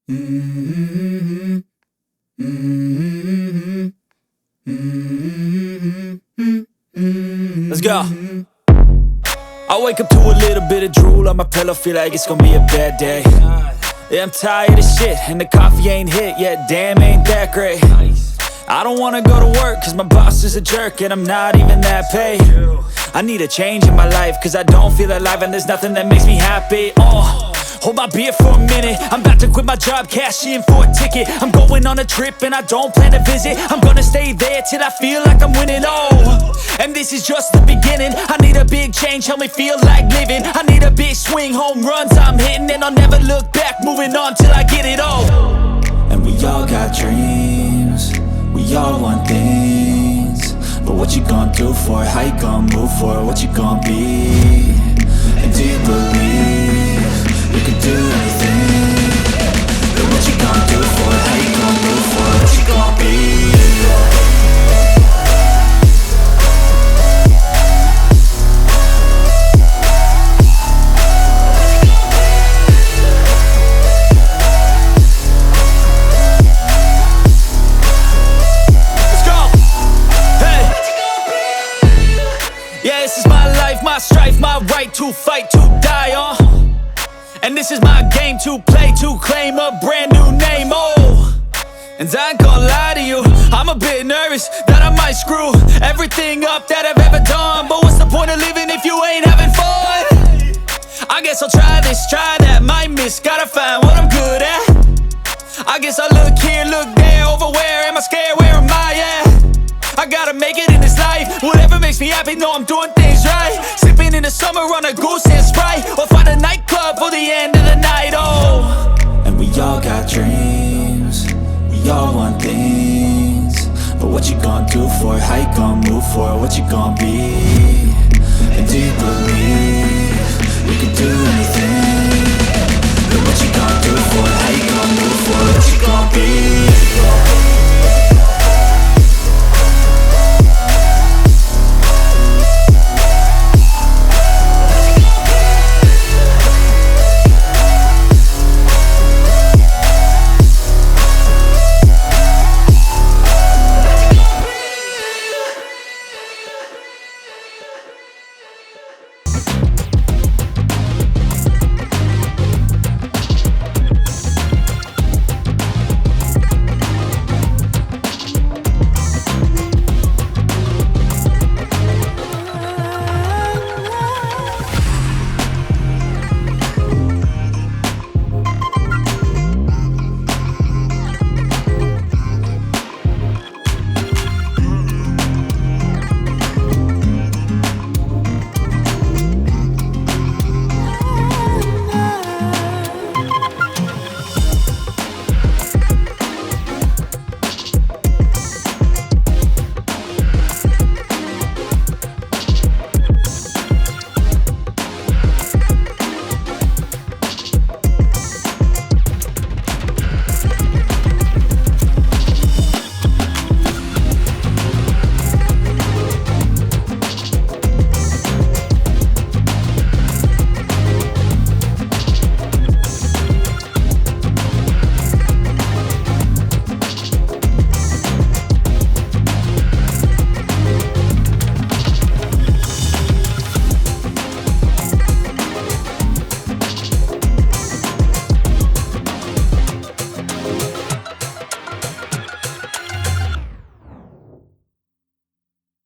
Let's go. I wake up to a little bit of drool on my pillow, feel like it's gonna be a bad day. Yeah, I'm tired of shit, and the coffee ain't hit yet, damn, ain't that great. I don't wanna go to work, cause my boss is a jerk, and I'm not even that paid. I need a change in my life, cause I don't feel alive, and there's nothing that makes me happy. Hold my beer for a minute, I'm about to quit my job, cash in for a ticket. I'm going on a trip and I don't plan to visit. I'm gonna stay there till I feel like I'm winning, and this is just the beginning. I need a big change, help me feel like living. I need a big swing, home runs I'm hitting, and I'll never look back, moving on till I get it all. And we all got dreams, we all want things, but what you gonna do for it? How you gonna move for it? What you gonna be? And do you believe you can do anything? But what you gonna do for it? How you gonna move for it? What you gonna be? Yeah, this is my life, my strife, my right to fight, to die on. And this is my game to play, to claim a brand new name, And I ain't gonna lie to you, I'm a bit nervous that I might screw everything up that I've ever done. But what's the point of living if you ain't having fun? I guess I'll try this, try that, might miss, gotta find what I'm good at. I guess I look here, look there, over where am I scared, where am I at? I gotta make it in this life, whatever makes me happy, know I'm doing things right. Sipping in the summer on a goose and Sprite, or find a nightclub for the end of the night, And we all got dreams, we all want things, but what you gonna do for it? How you gonna move for it? What you gonna be? And do you believe you can do anything? But what you gonna do?